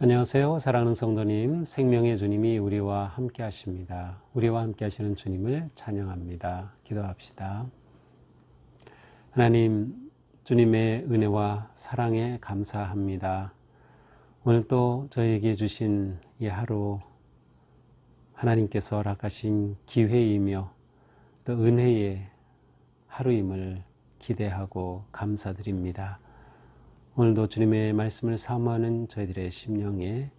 안녕하세요. 사랑하는 성도님, 생명의 주님이 우리와 함께 하십니다. 우리와 함께 하시는 주님을 찬양합니다. 기도합시다. 하나님, 주님의 은혜와 사랑에 감사합니다. 오늘 또 저에게 주신 이 하루 하나님께서 허락하신 기회이며 또 은혜의 하루임을 기대하고 감사드립니다. 오늘도 주님의 말씀을 사모하는 저희들의 심령에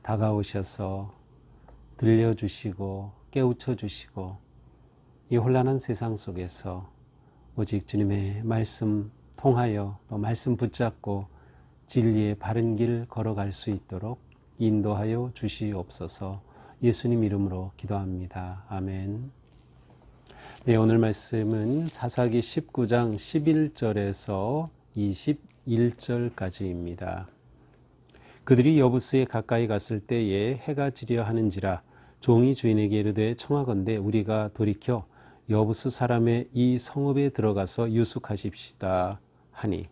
다가오셔서 들려주시고 깨우쳐 주시고 이 혼란한 세상 속에서 오직 주님의 말씀 통하여 또 말씀 붙잡고 진리의 바른 길 걸어갈 수 있도록 인도하여 주시옵소서. 예수님 이름으로 기도합니다. 아멘. 네, 오늘 말씀은 사사기 19장 11절에서 21절까지입니다. 그들이 여부스에 가까이 갔을 때에 해가 지려 하는지라 종이 주인에게 이르되 청하건대 우리가 돌이켜 여부스 사람의 이 성읍에 들어가서 유숙하십시다 하니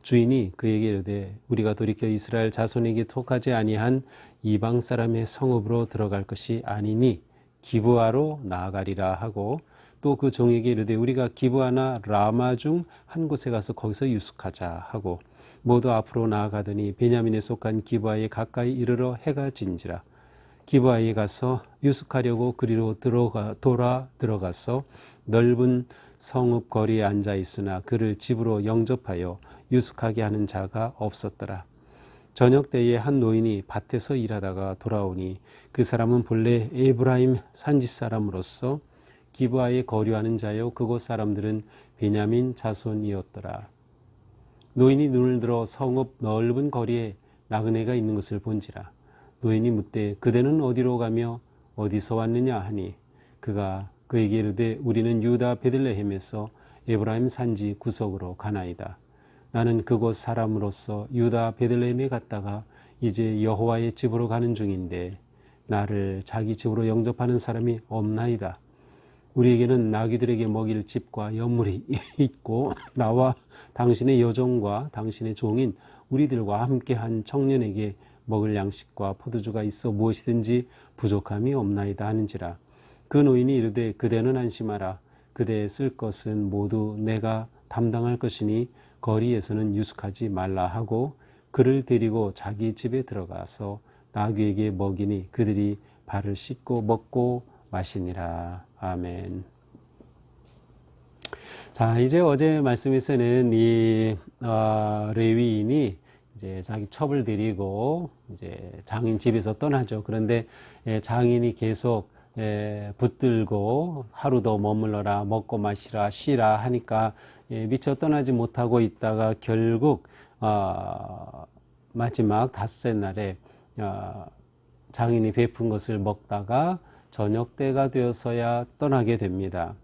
주인이 그에게 이르되 우리가 돌이켜 이스라엘 자손에게 톡하지 아니한 이방 사람의 성읍으로 들어갈 것이 아니니 기브아로 나아가리라 하고 또 그 종에게 이르되 우리가 기브아나 라마 중 한 곳에 가서 거기서 유숙하자 하고 모두 앞으로 나아가더니 베냐민에 속한 기브아에 가까이 이르러 해가 진지라 기브아에 가서 유숙하려고 그리로 돌아 들어가서 넓은 성읍 거리에 앉아 있으나 그를 집으로 영접하여 유숙하게 하는 자가 없었더라. 저녁 때에 한 노인이 밭에서 일하다가 돌아오니 그 사람은 본래 에브라임 산지 사람으로서 기브아에 거류하는 자요 그곳 사람들은 베냐민 자손이었더라. 노인이 눈을 들어 성읍 넓은 거리에 나그네가 있는 것을 본지라. 노인이 묻되 그대는 어디로 가며 어디서 왔느냐 하니 그가 그에게 이르되 우리는 유다 베들레헴에서 에브라임 산지 구석으로 가나이다. 나는 그곳 사람으로서 유다 베들레헴에 갔다가 이제 여호와의 집으로 가는 중인데 나를 자기 집으로 영접하는 사람이 없나이다. 우리에게는 나귀들에게 먹일 집과 연물이 있고 나와 당신의 여종과 당신의 종인 우리들과 함께한 청년에게 먹을 양식과 포도주가 있어 무엇이든지 부족함이 없나이다 하는지라. 그 노인이 이르되 그대는 안심하라. 그대의 쓸 것은 모두 내가 담당할 것이니 거리에서는 유숙하지 말라 하고 그를 데리고 자기 집에 들어가서 나귀에게 먹이니 그들이 발을 씻고 먹고 마시니라. 아멘. 자, 이제 어제 말씀에서는 이 레위인이 이제 자기 첩을 데리고 이제 장인 집에서 떠나죠. 그런데 장인이 계속 붙들고 하루 더 머물러라, 먹고 마시라, 쉬라 하니까 미처 떠나지 못하고 있다가 결국 마지막 닷새 날에 장인이 베푼 것을 먹다가 저녁 때가 되어서야 떠나게 됩니다.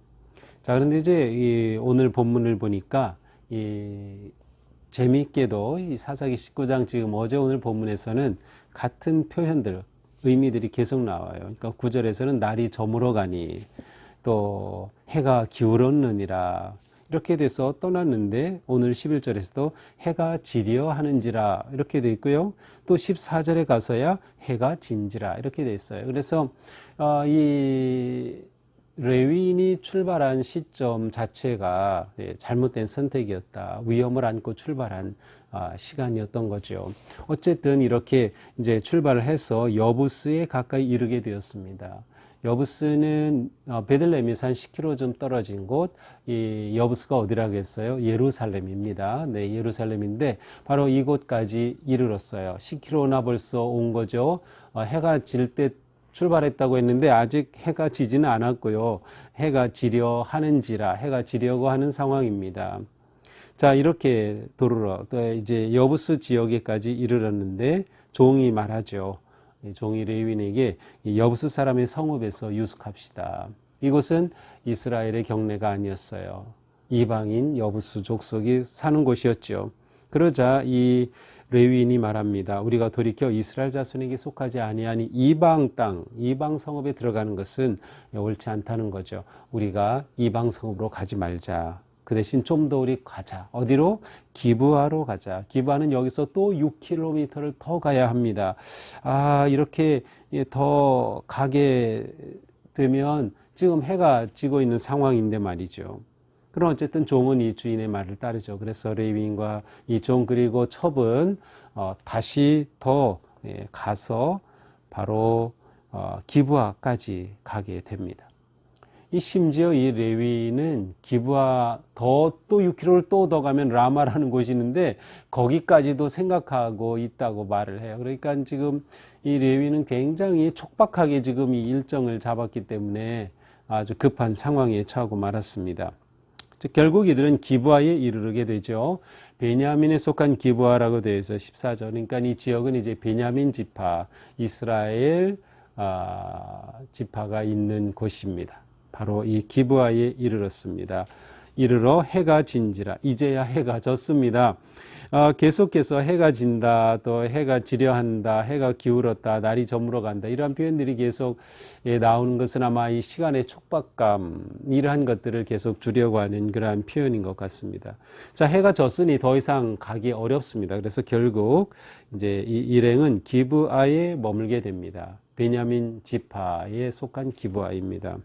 자, 그런데 이제 오늘 본문을 보니까 재미있게도 이 사사기 19장 지금 어제 오늘 본문에서는 같은 표현들, 의미들이 계속 나와요. 그러니까 9절에서는 날이 저물어 가니 또 해가 기울었느니라 이렇게 돼서 떠났는데 오늘 11절에서도 해가 지려 하는지라 이렇게 돼 있고요. 또 14절에 가서야 해가 진지라 이렇게 돼 있어요. 그래서 이 레위인이 출발한 시점 자체가 잘못된 선택이었다. 위험을 안고 출발한 시간이었던 거죠. 어쨌든 이렇게 이제 출발을 해서 여부스에 가까이 이르게 되었습니다. 여부스는 베들레헴에서 한 10km 좀 떨어진 곳, 이 여부스가 어디라겠어요? 예루살렘입니다. 네, 예루살렘인데 바로 이곳까지 이르렀어요. 10km나 벌써 온 거죠. 해가 질 때 출발했다고 했는데 아직 해가 지지는 않았고요. 해가 지려 하는지라 해가 지려고 하는 상황입니다. 자, 이렇게 도르러 또 이제 여부스 지역에까지 이르렀는데 종이 말하죠. 종이 레위인에게 여부스 사람의 성읍에서 유숙합시다. 이곳은 이스라엘의 경내가 아니었어요. 이방인 여부스 족속이 사는 곳이었죠. 그러자 이 레위인이 말합니다. 우리가 돌이켜 이스라엘 자손에게 속하지 아니하니 이방 땅, 이방 성읍에 들어가는 것은 옳지 않다는 거죠. 우리가 이방 성읍으로 가지 말자. 그 대신 좀 더 우리 가자. 어디로? 기브아로 가자. 기브아는 여기서 또 6km를 더 가야 합니다. 이렇게 더 가게 되면 지금 해가 지고 있는 상황인데 말이죠. 그럼 어쨌든 종은 이 주인의 말을 따르죠. 그래서 레위인과 이 종 그리고 첩은 다시 더 가서 바로 기브아까지 가게 됩니다. 심지어 이 레위인은 기브아 또 6km를 또 더 가면 라마라는 곳이 있는데 거기까지도 생각하고 있다고 말을 해요. 그러니까 지금 이 레위인은 굉장히 촉박하게 지금 이 일정을 잡았기 때문에 아주 급한 상황에 처하고 말았습니다. 결국 이들은 기브아에 이르게 되죠. 베냐민에 속한 기브아라고 되어 있어요. 14절. 그러니까 이 지역은 이제 베냐민 지파, 이스라엘 지파가 있는 곳입니다. 바로 이 기브아에 이르렀습니다. 이르러 해가 진지라. 이제야 해가 졌습니다. 계속해서 해가 진다, 또 해가 지려 한다, 해가 기울었다, 날이 저물어 간다, 이러한 표현들이 계속 나오는 것은 아마 이 시간의 촉박감, 이러한 것들을 계속 주려고 하는 그러한 표현인 것 같습니다. 자, 해가 졌으니 더 이상 가기 어렵습니다. 그래서 결국 이제 이 일행은 기브아에 머물게 됩니다. 베냐민 지파에 속한 기브아입니다.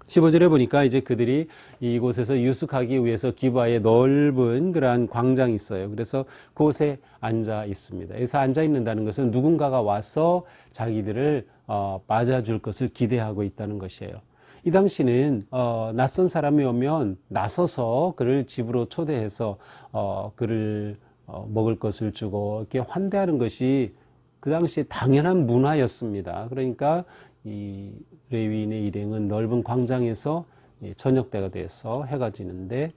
15절에 보니까 이제 그들이 이곳에서 유숙하기 위해서 기브아에 넓은 그러한 광장이 있어요. 그래서 그곳에 앉아 있습니다. 여기서 앉아 있는다는 것은 누군가가 와서 자기들을 맞아줄 것을 기대하고 있다는 것이에요. 이 당시는 낯선 사람이 오면 나서서 그를 집으로 초대해서 그를 먹을 것을 주고 이렇게 환대하는 것이 그 당시 당연한 문화였습니다. 그러니까 이 레위인의 일행은 넓은 광장에서 저녁 때가 돼서 해가 지는데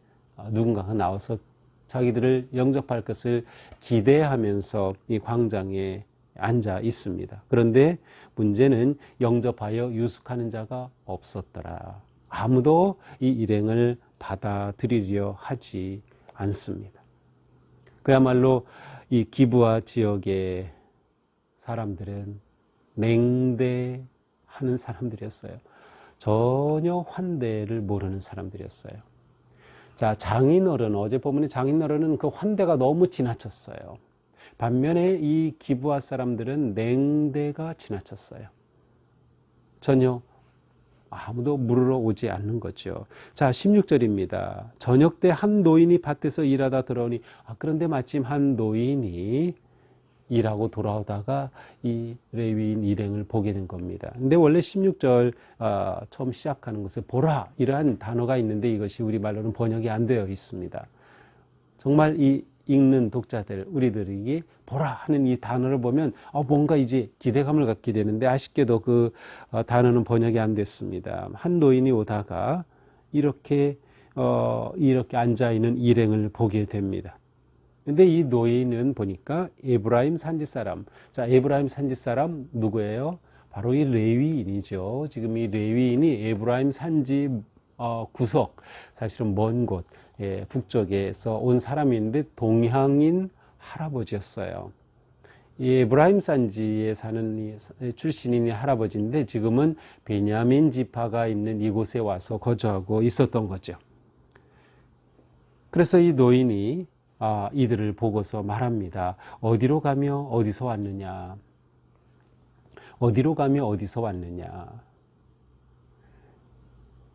누군가가 나와서 자기들을 영접할 것을 기대하면서 이 광장에 앉아 있습니다. 그런데 문제는 영접하여 유숙하는 자가 없었더라. 아무도 이 일행을 받아들이려 하지 않습니다. 그야말로 이 기브아 지역의 사람들은 냉대하는 사람들이었어요. 전혀 환대를 모르는 사람들이었어요. 자, 장인어른, 어제 보면 장인어른은 그 환대가 너무 지나쳤어요. 반면에 이 기브아 사람들은 냉대가 지나쳤어요. 전혀 아무도 물으러 오지 않는 거죠. 자, 16절입니다. 저녁 때 한 노인이 밭에서 일하다 들어오니, 그런데 마침 한 노인이 일하고 돌아오다가 이 레위인 일행을 보게 된 겁니다. 근데 원래 16절 처음 시작하는 것에 보라 이러한 단어가 있는데 이것이 우리말로는 번역이 안 되어 있습니다. 정말 이 읽는 독자들 우리들이 보라 하는 이 단어를 보면 뭔가 이제 기대감을 갖게 되는데 아쉽게도 그 단어는 번역이 안 됐습니다. 한 노인이 오다가 이렇게 앉아 있는 일행을 보게 됩니다. 근데 이 노인은 보니까 에브라임 산지 사람. 자, 에브라임 산지 사람 누구예요? 바로 이 레위인이죠. 지금 이 레위인이 에브라임 산지 구석, 사실은 먼 곳, 북쪽에서 온 사람인데 동양인 할아버지였어요. 이 에브라임 산지에 사는 출신인 할아버지인데 지금은 베냐민 지파가 있는 이곳에 와서 거주하고 있었던 거죠. 그래서 이 노인이 이들을 보고서 말합니다. 어디로 가며 어디서 왔느냐? 어디로 가며 어디서 왔느냐?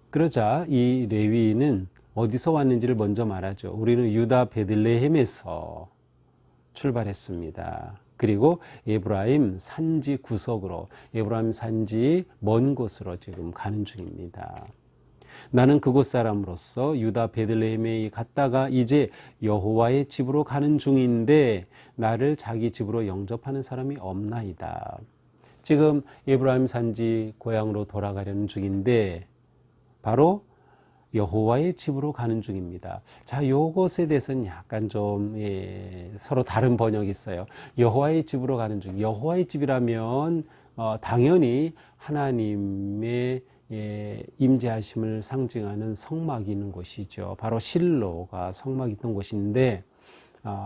그러자 이 레위인은 어디서 왔는지를 먼저 말하죠. 우리는 유다 베들레헴에서 출발했습니다. 그리고 에브라임 산지 구석으로, 에브라임 산지 먼 곳으로 지금 가는 중입니다. 나는 그곳 사람으로서 유다 베들레헴에 갔다가 이제 여호와의 집으로 가는 중인데 나를 자기 집으로 영접하는 사람이 없나이다. 지금 에브라임 산지 고향으로 돌아가려는 중인데 바로 여호와의 집으로 가는 중입니다. 자, 요것에 대해서는 약간 좀 서로 다른 번역이 있어요. 여호와의 집으로 가는 중. 여호와의 집이라면 당연히 하나님의 임재하심을 상징하는 성막이 있는 곳이죠. 바로 실로가 성막이 있던 곳인데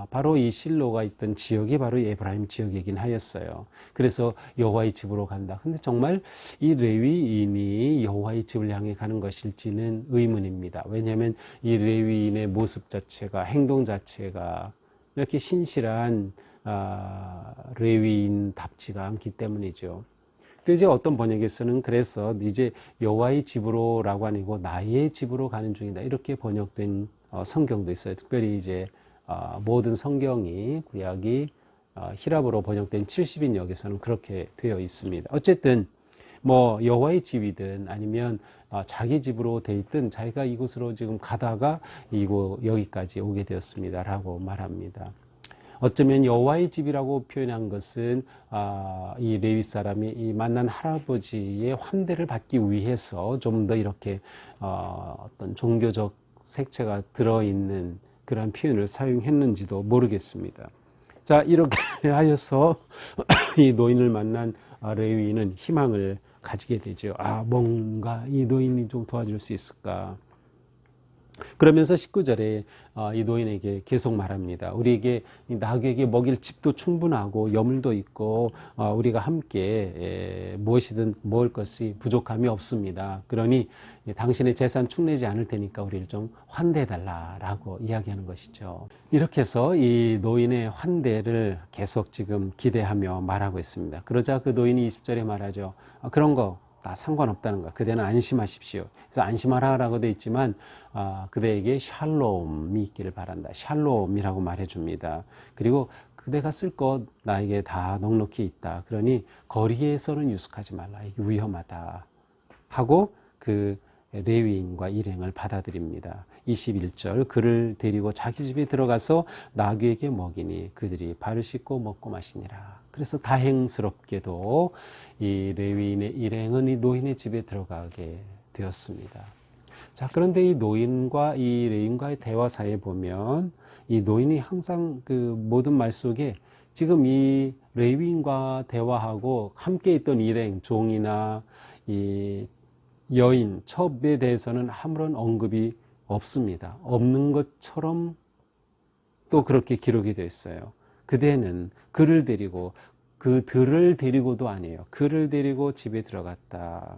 바로 이 실로가 있던 지역이 바로 에브라임 지역이긴 하였어요. 그래서 여호와의 집으로 간다. 근데 정말 이 레위인이 여호와의 집을 향해 가는 것일지는 의문입니다. 왜냐하면 이 레위인의 모습 자체가, 행동 자체가 이렇게 신실한 레위인답지가 않기 때문이죠. 또 이제 어떤 번역에서는 그래서 이제 여호와의 집으로라고 아니고 나의 집으로 가는 중이다, 이렇게 번역된 성경도 있어요. 특별히 이제 모든 성경이 구약이 히랍어로 번역된 70인역에서는 그렇게 되어 있습니다. 어쨌든 뭐 여호와의 집이든 아니면 자기 집으로 돼 있든 자기가 이곳으로 지금 가다가 여기까지 오게 되었습니다라고 말합니다. 어쩌면 여호와의 집이라고 표현한 것은 이 레위 사람이 이 만난 할아버지의 환대를 받기 위해서 좀 더 이렇게 어떤 종교적 색채가 들어있는 그런 표현을 사용했는지도 모르겠습니다. 자, 이렇게 하여서 이 노인을 만난 레위인은 희망을 가지게 되죠. 뭔가 이 노인이 좀 도와줄 수 있을까. 그러면서 19절에 이 노인에게 계속 말합니다. 우리에게 나귀에게 먹일 집도 충분하고 여물도 있고 우리가 함께 무엇이든 먹을 것이 부족함이 없습니다. 그러니 당신의 재산 축내지 않을 테니까 우리를 좀 환대해달라라고 이야기하는 것이죠. 이렇게 해서 이 노인의 환대를 계속 지금 기대하며 말하고 있습니다. 그러자 그 노인이 20절에 말하죠. 그런 거 다 상관없다는 거. 그대는 안심하십시오. 그래서 안심하라라고 되어 있지만 그대에게 샬롬이 있기를 바란다. 샬롬이라고 말해줍니다. 그리고 그대가 쓸 것 나에게 다 넉넉히 있다. 그러니 거리에서는 유숙하지 말라. 이게 위험하다. 하고 그 레위인과 일행을 받아들입니다. 21절 그를 데리고 자기 집에 들어가서 나귀에게 먹이니 그들이 발을 씻고 먹고 마시니라. 그래서 다행스럽게도 이 레위인의 일행은 이 노인의 집에 들어가게 되었습니다. 자, 그런데 이 노인과 이 레위인과의 대화 사이에 보면 이 노인이 항상 그 모든 말 속에 지금 이 레위인과 대화하고 함께 있던 일행, 종이나 이 여인, 첩에 대해서는 아무런 언급이 없습니다. 없는 것처럼 또 그렇게 기록이 되어 있어요. 그대는 그를 데리고, 그들을 데리고도 아니에요. 그를 데리고 집에 들어갔다.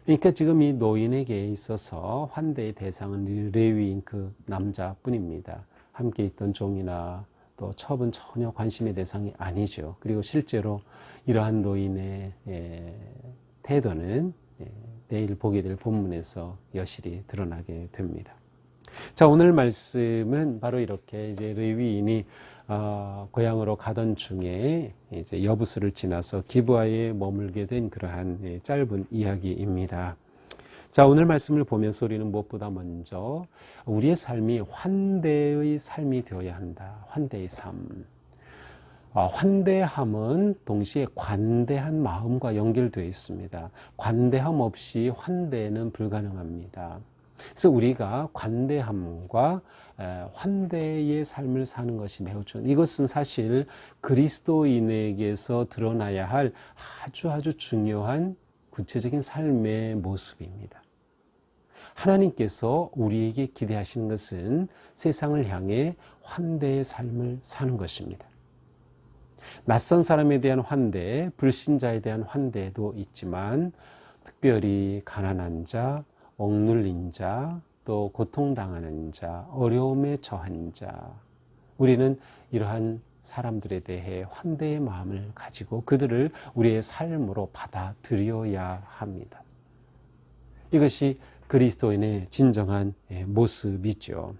그러니까 지금 이 노인에게 있어서 환대의 대상은 레위인 그 남자뿐입니다. 함께 있던 종이나 또 첩은 전혀 관심의 대상이 아니죠. 그리고 실제로 이러한 노인의 태도는 내일 보게 될 본문에서 여실히 드러나게 됩니다. 자, 오늘 말씀은 바로 이렇게 이제 레위인이 고향으로 가던 중에 이제 여부스를 지나서 기브아에 머물게 된 그러한 짧은 이야기입니다. 자, 오늘 말씀을 보면서 우리는 무엇보다 먼저 우리의 삶이 환대의 삶이 되어야 한다. 환대의 삶. 환대함은 동시에 관대한 마음과 연결되어 있습니다. 관대함 없이 환대는 불가능합니다. 그래서 우리가 관대함과 환대의 삶을 사는 것이 매우 중요합니다. 이것은 사실 그리스도인에게서 드러나야 할 아주 중요한 구체적인 삶의 모습입니다. 하나님께서 우리에게 기대하시는 것은 세상을 향해 환대의 삶을 사는 것입니다. 낯선 사람에 대한 환대, 불신자에 대한 환대도 있지만 특별히 가난한 자, 억눌린 자, 또 고통당하는 자, 어려움에 처한 자, 우리는 이러한 사람들에 대해 환대의 마음을 가지고 그들을 우리의 삶으로 받아들여야 합니다. 이것이 그리스도인의 진정한 모습이죠.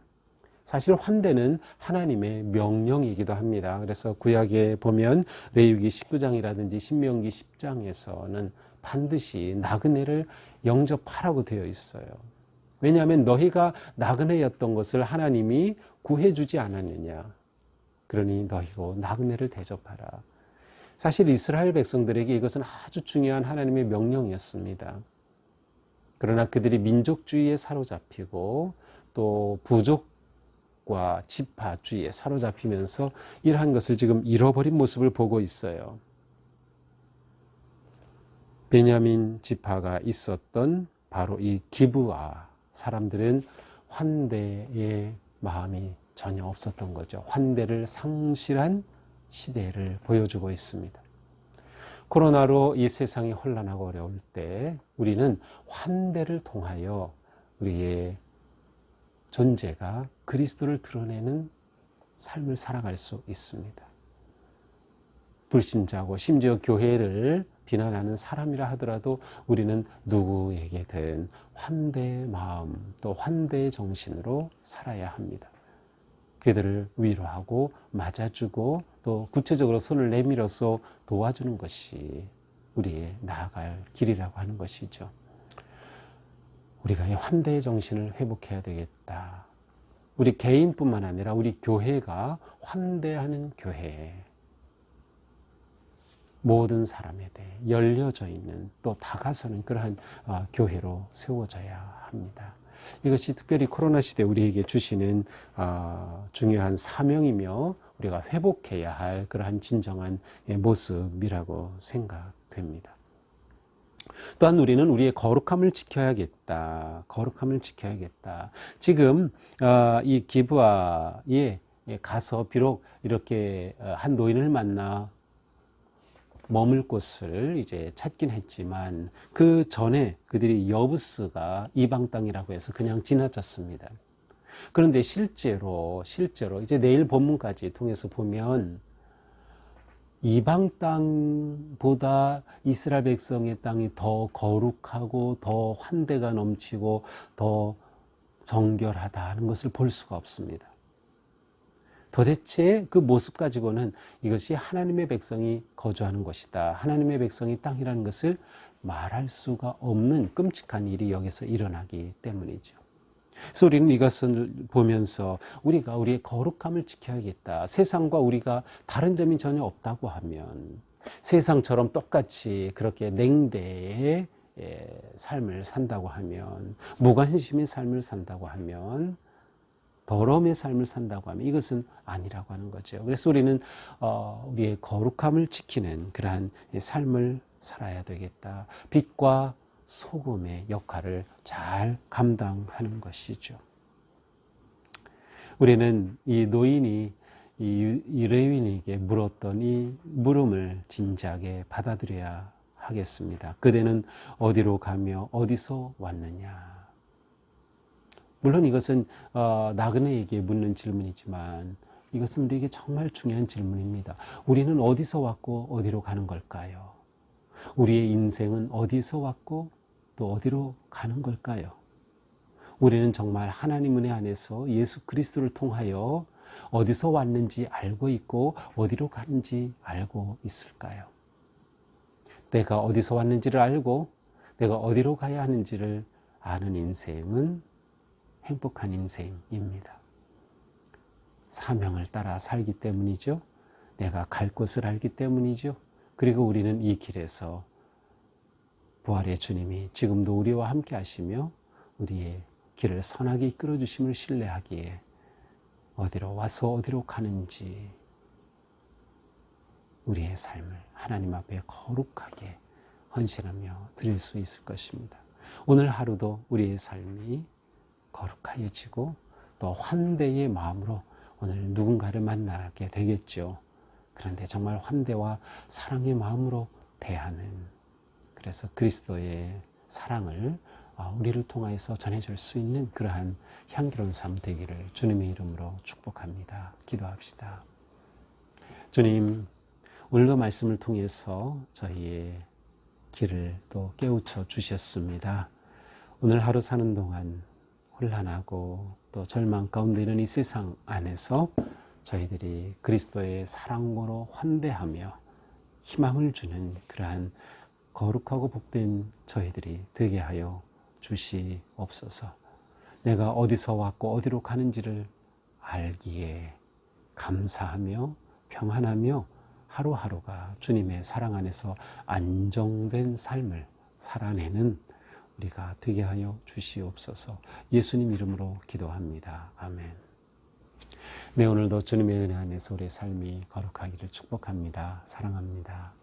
사실 환대는 하나님의 명령이기도 합니다. 그래서 구약에 보면 레위기 19장이라든지 신명기 10장에서는 반드시 나그네를 영접하라고 되어 있어요. 왜냐하면 너희가 나그네였던 것을 하나님이 구해주지 않았느냐. 그러니 너희고 나그네를 대접하라. 사실 이스라엘 백성들에게 이것은 아주 중요한 하나님의 명령이었습니다. 그러나 그들이 민족주의에 사로잡히고 또 부족과 지파주의에 사로잡히면서 이러한 것을 지금 잃어버린 모습을 보고 있어요. 베냐민 지파가 있었던 바로 이 기브아 사람들은 환대의 마음이 전혀 없었던 거죠. 환대를 상실한 시대를 보여주고 있습니다. 코로나로 이 세상이 혼란하고 어려울 때 우리는 환대를 통하여 우리의 존재가 그리스도를 드러내는 삶을 살아갈 수 있습니다. 불신자고 심지어 교회를 비난하는 사람이라 하더라도 우리는 누구에게든 환대의 마음 또 환대의 정신으로 살아야 합니다. 그들을 위로하고 맞아주고 또 구체적으로 손을 내밀어서 도와주는 것이 우리의 나아갈 길이라고 하는 것이죠. 우리가 이 환대의 정신을 회복해야 되겠다. 우리 개인뿐만 아니라 우리 교회가 환대하는 교회, 모든 사람에 대해 열려져 있는 또 다가서는 그러한 교회로 세워져야 합니다. 이것이 특별히 코로나 시대 우리에게 주시는 중요한 사명이며 우리가 회복해야 할 그러한 진정한 모습이라고 생각됩니다. 또한 우리는 우리의 거룩함을 지켜야겠다. 거룩함을 지켜야겠다. 지금 이 기부아에 가서 비록 이렇게 한 노인을 만나 머물 곳을 이제 찾긴 했지만 그 전에 그들이 여부스가 이방 땅이라고 해서 그냥 지나쳤습니다. 그런데 실제로 이제 내일 본문까지 통해서 보면 이방 땅보다 이스라엘 백성의 땅이 더 거룩하고 더 환대가 넘치고 더 정결하다는 것을 볼 수가 없습니다. 도대체 그 모습 가지고는 이것이 하나님의 백성이 거주하는 곳이다. 하나님의 백성이 땅이라는 것을 말할 수가 없는 끔찍한 일이 여기서 일어나기 때문이죠. 그래서 우리는 이것을 보면서 우리가 우리의 거룩함을 지켜야겠다. 세상과 우리가 다른 점이 전혀 없다고 하면 세상처럼 똑같이 그렇게 냉대의 삶을 산다고 하면 무관심의 삶을 산다고 하면 더러움의 삶을 산다고 하면 이것은 아니라고 하는 거죠. 그래서 우리는 우리의 거룩함을 지키는 그러한 삶을 살아야 되겠다. 빛과 소금의 역할을 잘 감당하는 것이죠. 우리는 이 노인이 이 레위인에게 물었던 이 물음을 진지하게 받아들여야 하겠습니다. 그대는 어디로 가며 어디서 왔느냐? 물론 이것은 나그네에게 묻는 질문이지만 이것은 우리에게 정말 중요한 질문입니다. 우리는 어디서 왔고 어디로 가는 걸까요? 우리의 인생은 어디서 왔고 또 어디로 가는 걸까요? 우리는 정말 하나님 은혜 안에서 예수 그리스도를 통하여 어디서 왔는지 알고 있고 어디로 가는지 알고 있을까요? 내가 어디서 왔는지를 알고 내가 어디로 가야 하는지를 아는 인생은 행복한 인생입니다. 사명을 따라 살기 때문이죠. 내가 갈 곳을 알기 때문이죠. 그리고 우리는 이 길에서 부활의 주님이 지금도 우리와 함께 하시며 우리의 길을 선하게 이끌어 주심을 신뢰하기에 어디로 와서 어디로 가는지 우리의 삶을 하나님 앞에 거룩하게 헌신하며 드릴 수 있을 것입니다. 오늘 하루도 우리의 삶이 거룩하여지고 또 환대의 마음으로 오늘 누군가를 만나게 되겠죠. 그런데 정말 환대와 사랑의 마음으로 대하는, 그래서 그리스도의 사랑을 우리를 통하여서 전해줄 수 있는 그러한 향기로운 삶 되기를 주님의 이름으로 축복합니다. 기도합시다. 주님, 오늘도 말씀을 통해서 저희의 길을 또 깨우쳐 주셨습니다. 오늘 하루 사는 동안 혼란하고 또 절망 가운데 있는 이 세상 안에서 저희들이 그리스도의 사랑으로 환대하며 희망을 주는 그러한 거룩하고 복된 저희들이 되게 하여 주시옵소서. 내가 어디서 왔고 어디로 가는지를 알기에 감사하며 평안하며 하루하루가 주님의 사랑 안에서 안정된 삶을 살아내는 우리가 되게 하여 주시옵소서. 예수님 이름으로 기도합니다. 아멘. 네, 오늘도 주님의 은혜 안에서 우리의 삶이 거룩하기를 축복합니다. 사랑합니다.